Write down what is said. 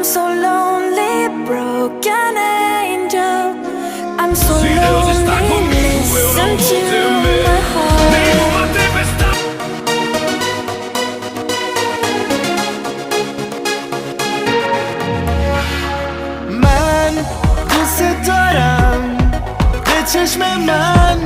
so lonely, broken angel. I'm so lonely, listen to my heart. من دوست دارم به چشم من